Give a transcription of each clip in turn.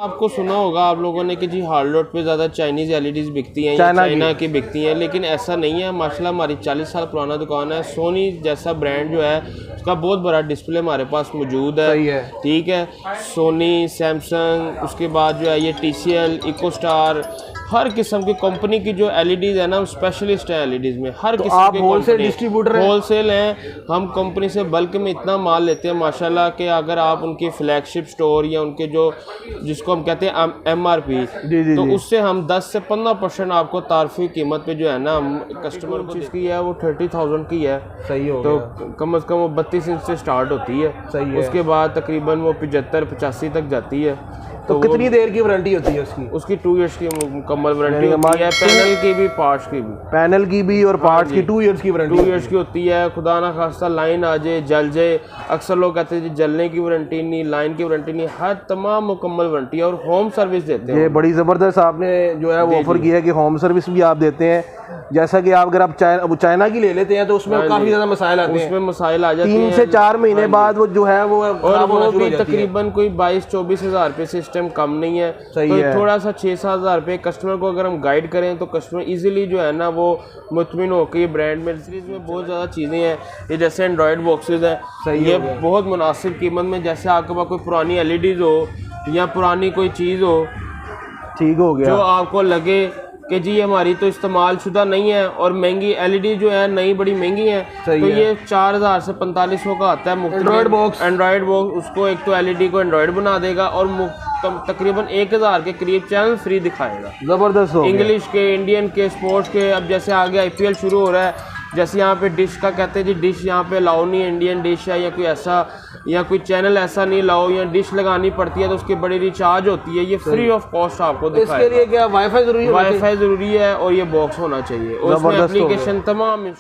आपको सुना होगा आप लोगों ने कि जी हार्ड रोड पे ज़्यादा चाइनीज़ एलईडीज बिकती हैं या चाइना की बिकती हैं, लेकिन ऐसा नहीं है। माशाल्लाह हमारी 40 साल पुराना दुकान है। सोनी जैसा ब्रांड जो है उसका बहुत बड़ा डिस्प्ले हमारे पास मौजूद है। ठीक है, सोनी, सैमसंग, उसके बाद जो है ये TCL, इकोस्टार, हर किस्म की कंपनी की जो एलईडीज है ना, स्पेशलिस्ट है एलईडीज में। हर तो किस्म आप के होलसेल डिस्ट्रीब्यूटर हैं? होलसेल हैं। हम कंपनी से बल्क में इतना माल लेते हैं माशाल्लाह कि अगर आप उनके फ्लैगशिप स्टोर या उनके जो जिसको हम कहते हैं MRP, तो उससे हम 10 से 15% आपको तारफी कीमत पे जो है ना कस्टमर को जिसकी है वो 30,000 की है। सही हो तो गया। कम से कम वो 32 इंच से स्टार्ट होती है। सही है। उसके बाद तकरीबन वो 75-85 तक जाती है। तो कितनी देर की वारंटी होती है उसकी? उसकी 2 ईयर्स की मुकम्मल वारंटी होती है, पैनल की भी पार्ट्स की भी। पैनल की भी और पार्ट्स की 2 ईयर्स की वारंटी 2 ईयर्स की होती है। खुदा ना खास्ता लाइन आ जाए, जल जाए, अक्सर लोग कहते हैं जी जलने की वारंटी नहीं, लाइन की वारंटी नहीं, हर तमाम मुकम्मल वारंटी है और होम सर्विस देते हैं। ये बड़ी ज़बरदस्त आपने जो है वो ऑफर किया है कि होम सर्विस भी आप देते हैं। जैसा कि आप अगर आप चाइना की ले लेते हैं तो उसमें काफ़ी ज़्यादा मसाइल आते हैं। उसमें मसाइल आ जाते हैं 3 से 4 महीने बाद वो जो है वो और वो भी तकरीबन कोई 22-24 हज़ार रुपये से इस टाइम कम नहीं है। तो थोड़ा सा 6-7 हज़ार रुपये कस्टमर को अगर हम गाइड करें तो कस्टमर इजीली जो है ना वो मुतमिन होकर ये ब्रांड में सीरीज में बहुत ज़्यादा चीज़ें हैं। ये जैसे एंड्रॉयड बॉक्सेस हैं, ये बहुत मुनासिब कीमत में, जैसे आपके पास कोई पुरानी एलईडीज हो या पुरानी कोई चीज़ हो, ठीक हो गया, जो आपको लगे कि जी हमारी तो इस्तेमाल शुदा नहीं है और महंगी एलईडी जो है नई बड़ी महंगी है, तो ये 4,000 से 4500 का आता है एंड्रॉयड बॉक्स। उसको एक तो एलईडी को एंड्रॉयड बना देगा और तकरीबन 1,000 के करीब चैनल फ्री दिखाएगा। ज़बरदस्त हो, इंग्लिश के, इंडियन के, स्पोर्ट्स के। अब जैसे आगे IPL शुरू हो रहा है, जैसे यहाँ पे डिश का कहते हैं जी डिश यहाँ पे लाओ नहीं, इंडियन डिश है या कोई ऐसा या कोई चैनल ऐसा नहीं लाओ, या डिश लगानी पड़ती है तो उसकी बड़ी रिचार्ज होती है। ये फ्री ऑफ कॉस्ट आपको दिखाएगा। इसके लिए क्या वाईफाई जरूरी है? वाईफाई जरूरी है और ये बॉक्स होना चाहिए और उसमें एप्लीकेशन तमाम।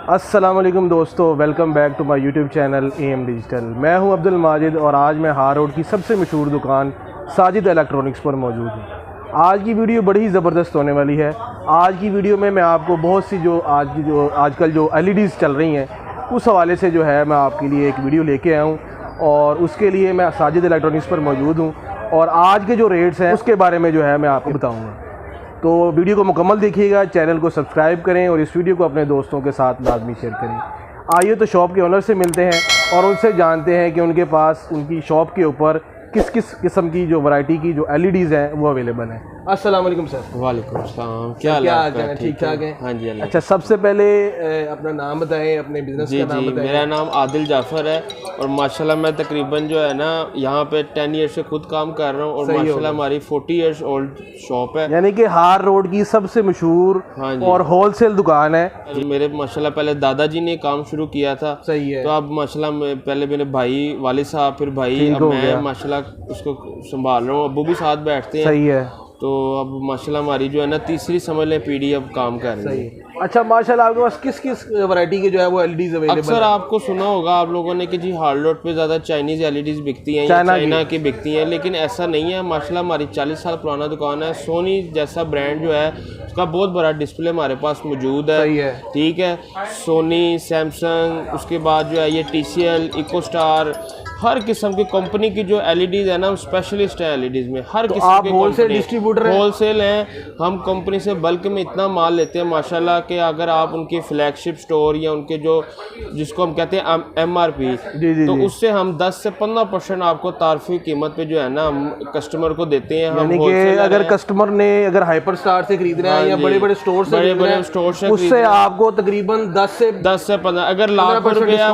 अस्सलाम वालेकुम दोस्तों, welcome back to my YouTube channel AM digital. मैं हूं अब्दुल माजिद और आज मैं हार रोड की सबसे मशहूर दुकान साजिद इलेक्ट्रॉनिक्स पर मौजूद हूं। आज की वीडियो बड़ी ही ज़बरदस्त होने वाली है। आज की वीडियो में मैं आपको बहुत सी जो आजकल जो LEDs चल रही हैं उस हवाले से जो है मैं आपके लिए एक वीडियो लेके आया हूँ और उसके लिए मैं साजिद इलेक्ट्रॉनिक्स पर मौजूद हूँ और आज के जो रेट्स हैं उसके बारे में जो है मैं आपको बताऊँगा। तो वीडियो को मुकम्मल देखिएगा, चैनल को सब्सक्राइब करें और इस वीडियो को अपने दोस्तों के साथ लाजमी शेयर करें। आइए तो शॉप के ओनर से मिलते हैं और उनसे जानते हैं कि उनके पास उनकी शॉप के ऊपर किस किस किस्म की जो वैरायटी की जो LEDs हैं वो अवेलेबल हैं। अस्सलाम वालेकुम सर। वालेकुम अस्सलाम। क्या हाल है? ठीक ठाक है? हाँ जी। अच्छा, सबसे पहले अपना नाम बताएं, अपने बिजनेस का नाम बताएं। मेरा नाम आदिल जाफ़र है और माशाल्लाह मैं तकरीबन जो है ना यहाँ पे 10 ईयर से खुद काम कर रहा हूँ और माशाल्लाह हमारी 40 ईयर्स ओल्ड शॉप है, यानी कि हार रोड की सबसे मशहूर और होलसेल दुकान है। मेरे माशाल्लाह पहले दादाजी ने काम शुरू किया था। सही है। तो अब माशाल्लाह पहले मेरे भाई वालिद साहब, फिर भाई, अब मैं माशाल्लाह उसको संभाल रहा हूँ। अब्बू भी साथ बैठते हैं। सही है। तो अब माशाल्लाह हमारी जो है ना तीसरी समझ लें पीढ़ी अब काम कर रही है। अच्छा, माशाल्लाह आपके पास किस किस वैरायटी के जो है वो LEDs अवेलेबल अक्सर आपको सुना होगा आप लोगों ने कि जी हार्ड रोड पे ज़्यादा चाइनीज़ LEDs बिकती हैं या चाइना की बिकती हैं, लेकिन ऐसा नहीं है। माशाल्लाह हमारी 40 साल पुराना दुकान है। सोनी जैसा ब्रांड जो है उसका बहुत बड़ा डिस्प्ले हमारे पास मौजूद है। ठीक है, सोनी, सैमसंग, उसके बाद जो है ये TCL, इकोस्टार, हर किस्म की कंपनी की जो एलईडीज है ना, हम स्पेशलिस्ट हैं एलईडीज में, हर किस्म आप की होलसेल डिस्ट्रीब्यूटर हैं? होलसेल हैं। हम कंपनी से बल्क में इतना माल लेते हैं माशाल्लाह कि अगर आप उनकी फ्लैगशिप स्टोर या उनके जो जिसको हम कहते हैं MRP, तो उससे हम 10 से 15% आपको तारफी कीमत पे जो है ना हम कस्टमर को देते हैं। हम अगर कस्टमर ने अगर हाइपर स्टार से खरीदना है या बड़े बड़े स्टोर से बड़े स्टोर से उससे आपको तकरीबन 10 से 15, अगर लाखों रुपया,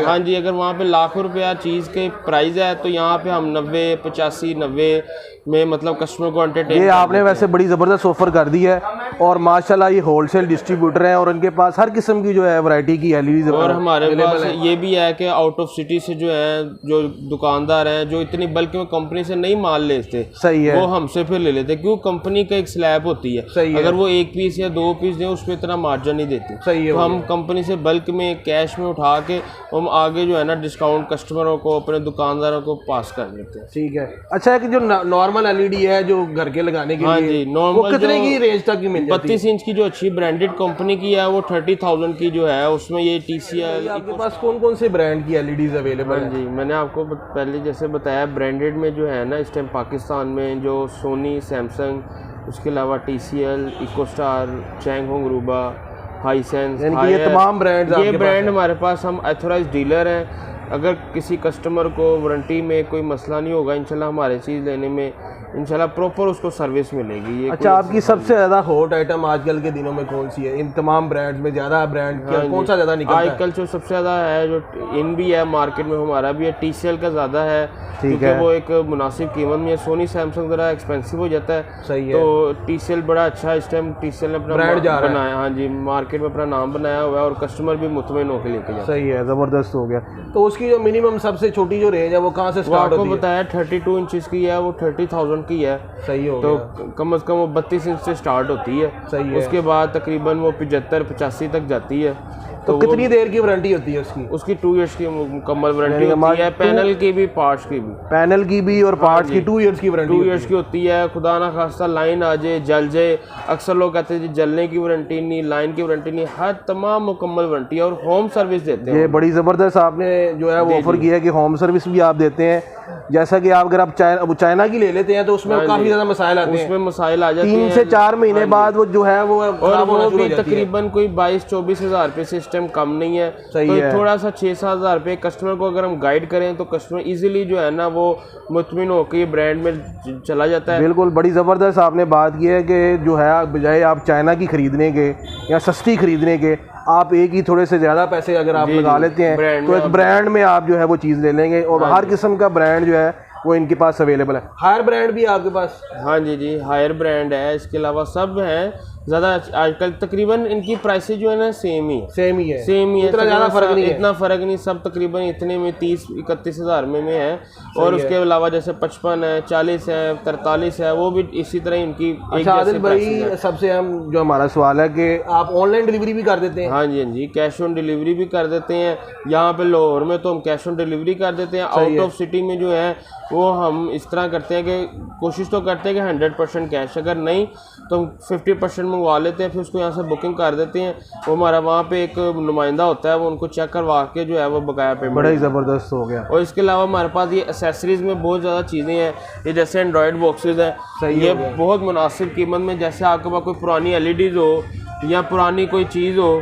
हाँ जी, अगर वहाँ पे लाखों रुपया चीज़ के प्राइस है तो यहाँ पे हम 90, 85, 90 में मतलब कस्टमर को एंटरटेन। ये आपने वैसे बड़ी ज़बरदस्त ऑफर कर दी है और माशाल्लाह ये होलसेल डिस्ट्रीब्यूटर हैं और उनके पास हर किस्म की जो है वैरायटी की एलईडीज और हमारे पास ये भी है कि आउट ऑफ सिटी से जो है जो दुकानदार हैं जो इतनी बल्कि में कंपनी से नहीं माल लेते, सही है, वो हमसे फिर ले लेते, क्यों कंपनी का एक स्लैब होती है, सही है, अगर वो 1 पीस या 2 पीस दें उस पर इतना मार्जिन नहीं देते, सही है, तो हम कंपनी से बल्क में कैश में उठा के हम आगे जो है ना डिस्काउंट कस्टमरों को अपने दुकानदारों को पास कर देते हैं। ठीक है। अच्छा है कि जो नॉर्मल एलईडी है जो घर के लगाने के हाँ लिए, जी, नॉर्मल वो कितने की रेंज तक की मिल जाती है? 32 इंच की जो अच्छी ब्रांडेड कंपनी की है वो 30,000 की जो है, उसमें ये TCL। आपके पास कौन कौन से ब्रांड की एलईडीज अवेलेबल है? जी, मैंने आपको पहले जैसे बताया ब्रांडेड में जो है ना इस टाइम पाकिस्तान में जो सोनी, सैमसंग, उसके अलावा TCL, इकोस्टार, चैंगहोंग रूबा, हाईसेंस, ये तमाम ब्रांड, ये ब्रांड हमारे पास, हम ऑथराइज डीलर हैं। अगर किसी कस्टमर को वारंटी में कोई मसला नहीं होगा इंशाल्लाह, हमारे चीज़ लेने में इंशाल्लाह प्रॉपर उसको सर्विस मिलेगी। ये अच्छा, आपकी सबसे ज़्यादा हॉट आइटम आजकल के दिनों में कौन सी है? इन तमाम ब्रांड्स में ज़्यादा ब्रांड कौन सा ज़्यादा निकलता है? आजकल जो सबसे ज़्यादा है, जो इन भी है मार्केट में, हमारा भी है, TCL का ज़्यादा है क्योंकि वो एक मुनासिब कीमत में है। सोनी, सैमसंग ज़रा एक्सपेंसिव हो जाता है, सही है, तो TCL बड़ा अच्छा है इस टाइम। TCL ने अपना ब्रांड बनाया, हाँ जी, मार्केट में अपना नाम बनाया हुआ है और कस्टमर भी मुतमईन होकर लेके जाता है। सही है, ज़बरदस्त हो गया। तो उसकी जो मिनिमम सबसे छोटी जो रेंज है वो कहाँ से स्टार्ट होती है? आपको बताया 32 इंचेस की है, वो 30,000 की है। सही हो तो गया। कम से कम वो 32 इंच से स्टार्ट होती है। सही है। उसके बाद तकरीबन वो 75-85 तक जाती है। तो कितनी देर की वारंटी होती है उसकी? उसकी 2 इयर्स की मुकम्मल वारंटी होती है, पैनल की भी, पार्ट्स की भी। पैनल की भी और पार्ट्स की 2 इयर्स की वारंटी 2 इयर्स की होती है। खुदा ना खास्ता लाइन आ जाए, जल जाए, अक्सर लोग कहते हैं जी जलने की वारंटी नहीं, लाइन की वारंटी नहीं, हर तमाम मुकम्मल वारंटी है और होम सर्विस देते हैं। ये बड़ी ज़बरदस्त आपने जो है वो ऑफर किया है कि होम सर्विस भी आप देते हैं। जैसा कि आप अगर आप चाइना की ले लेते हैं तो उसमें काफ़ी ज़्यादा मसाइल आते हैं, उसमें मसाइल आ जाते हैं। 3 से 4 महीने बाद वो जो है वो, और वो भी तकरीबन कोई 22-24 हज़ार रुपये से इस टाइम कम नहीं है। सही तो है। थोड़ा सा 6-7 हज़ार रुपये कस्टमर को अगर हम गाइड करें तो कस्टमर इजीली जो है ना वो मुतमिन होकर ये ब्रांड में चला जाता है। बिल्कुल, बड़ी ज़बरदस्त आपने बात की है कि जो है बजाय आप चाइना की ख़रीदने के या सस्ती ख़रीदने के, आप एक ही थोड़े से ज़्यादा पैसे अगर आप लगा लेते हैं तो एक ब्रांड में आप जो है वो चीज़ ले लेंगे। और हर किस्म का ब्रांड जो है वो इनके पास अवेलेबल है। हायर ब्रांड भी आपके पास? हाँ जी, हायर ब्रांड है, इसके अलावा सब हैं ज़्यादा। आजकल तकरीबन इनकी प्राइसेज जो है ना सेम ही है, इतना ज़्यादा फ़र्क नहीं है, इतना फ़र्क नहीं, सब तकरीबन इतने में 30-31 हज़ार में है। और उसके अलावा जैसे 55 है, 40 है, 43 है, वो भी इसी तरह इनकी। अच्छा आदिल भाई, सबसे अहम जो हमारा सवाल है कि आप ऑनलाइन डिलीवरी भी कर देते हैं? हाँ जी, कैश ऑन डिलीवरी भी कर देते हैं। यहाँ पे लाहौर में तो हम कैश ऑन डिलीवरी कर देते हैं। आउट ऑफ सिटी में जो है वो हम इस तरह करते हैं कि कोशिश तो करते हैं कि 100% कैश, अगर नहीं तो हम 50% मंगवा लेते हैं, फिर उसको यहाँ से बुकिंग कर देते हैं। वो हमारा वहाँ पे एक नुमाइंदा होता है, वो उनको चेक करवा के जो है वो बकाया पेमेंट। बड़ा ही ज़बरदस्त हो गया। और इसके अलावा हमारे पास ये एसेसरीज़ में बहुत ज़्यादा चीज़ें हैं, ये जैसे एंड्रॉयड बॉक्सेज हैं, ये बहुत मुनासिब कीमत में। जैसे आपके पास कोई पुरानी LEDs हो या पुरानी कोई चीज़ हो,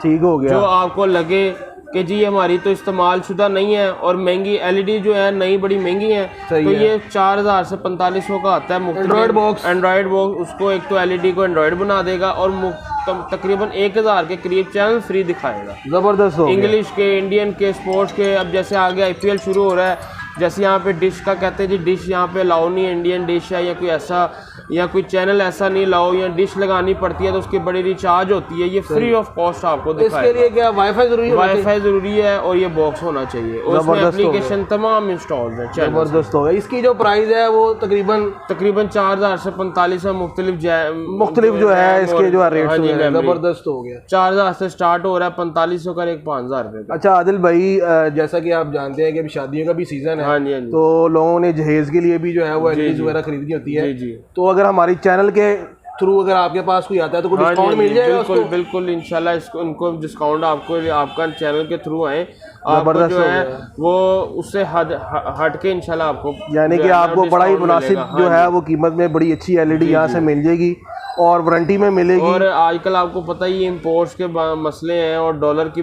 ठीक हो गया, जो आपको लगे कि जी हमारी तो इस्तेमाल शुदा नहीं है और महंगी LED जो है नई बड़ी महंगी है, तो ये 4000 से 4500 का आता है एंड्रॉयड बॉक्स। उसको एक तो LED को एंड्रॉयड बना देगा और तकरीबन 1000 के करीब चैनल फ्री दिखाएगा। ज़बरदस्त हो, इंग्लिश के, इंडियन के, स्पोर्ट्स के। अब जैसे आगे IPL शुरू हो रहा है, जैसे यहाँ पे डिश का कहते हैं जी, डिश यहाँ पे अलाउ नहीं है, इंडियन डिश है या कोई ऐसा, या कोई चैनल ऐसा नहीं लाओ, या डिश लगानी पड़ती है तो उसकी बड़ी रिचार्ज होती है, ये फ्री ऑफ कॉस्ट आपको दिखाएगा। इसके लिए क्या वाईफाई जरूरी है? वाईफाई जरूरी है और ये बॉक्स होना चाहिए, और उसमें एप्लीकेशन तमाम इंस्टॉल है। जबरदस्त होगा। इसकी जो प्राइस है वो तकरीबन 4000 से 45 है, मुख्तलिफ जो है इसके जो रेट है। जबरदस्त हो गया। 4000 से स्टार्ट हो रहा है, 4500 का, एक 5000 रुपये का। अच्छा आदिल भाई, जैसा कि आप जानते हैं कि अभी शादियों का भी सीजन है, हाँ जी, तो लोगों ने जहेज के लिए भी जो है वो LEDs वगैरह खरीदनी होती है। जी। तो अगर हमारी चैनल के थ्रू अगर आपके पास कोई आता है तो कोई हाँ जी, डिस्काउंट मिल जाएगा बिल्कुल उसको? बिल्कुल इंशाल्लाह इसको उनको डिस्काउंट आपको आपका चैनल के थ्रू आए आपको जबरदस्त जो हो है गया। वो उससे हट के इंशाल्लाह आपको यानी जो कि है ना आपको बड़ा ही डिस्काउंट मुनासिब मिलेगा। जो हाँ है जी। वो कीमत में बड़ी अच्छी एलईडी यहाँ से मिल जाएगी और वारंटी में मिलेगी। और आजकल आपको पता ही इंपोर्ट्स के मसले हैं और डॉलर की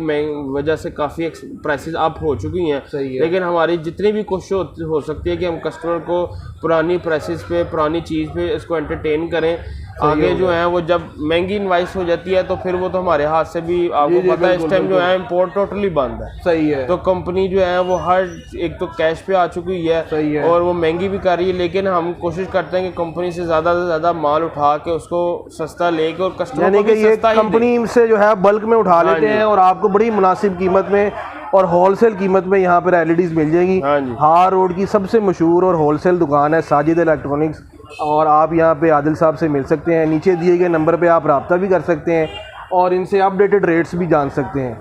वजह से काफ़ी प्राइसेस अप हो चुकी हैं। सही है। लेकिन हमारी जितनी भी कोशिश हो सकती है कि हम कस्टमर को पुरानी प्राइसेस पे पुरानी चीज़ पे इसको एंटरटेन करें। आगे जो है वो जब महंगी इनवाइस हो जाती है तो फिर वो तो हमारे हाथ से भी आपको पता है इस टाइम जो है इम्पोर्ट टोटली बंद है। सही है। तो कंपनी जो है वो हर एक तो कैश पे आ चुकी है, सही है। और वो महंगी भी कर रही है, लेकिन हम कोशिश करते हैं कि कंपनी से ज़्यादा माल उठा के उसको सस्ता लेके और कस्टमर यानी को कि भी ये सस्ता ही दें। कंपनी से जो है बल्क में उठा हाँ लेते जी। हैं और आपको बड़ी मुनासिब कीमत में और होलसेल कीमत में यहाँ पर एलईडीज मिल जाएंगी। हाँ जी। हार रोड की सबसे मशहूर और होलसेल दुकान है साजिद इलेक्ट्रॉनिक्स, और आप यहाँ पे आदिल साहब से मिल सकते हैं। नीचे दिए गए नंबर पे आप रब्ता भी कर सकते हैं और इनसे अपडेटेड रेट्स भी जान सकते हैं।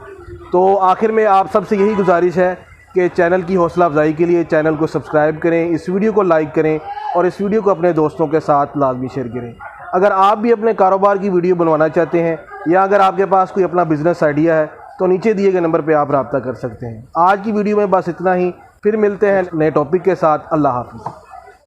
तो आखिर में आप सबसे यही गुजारिश है कि चैनल की हौसला अफजाई के लिए चैनल को सब्सक्राइब करें, इस वीडियो को लाइक करें और इस वीडियो को अपने दोस्तों के साथ लाजमी शेयर करें। अगर आप भी अपने कारोबार की वीडियो बनवाना चाहते हैं या अगर आपके पास कोई अपना बिजनेस आइडिया है तो नीचे दिए गए नंबर पे आप रब्ता कर सकते हैं। आज की वीडियो में बस इतना ही, फिर मिलते हैं नए टॉपिक के साथ। अल्लाह हाफ़िज़।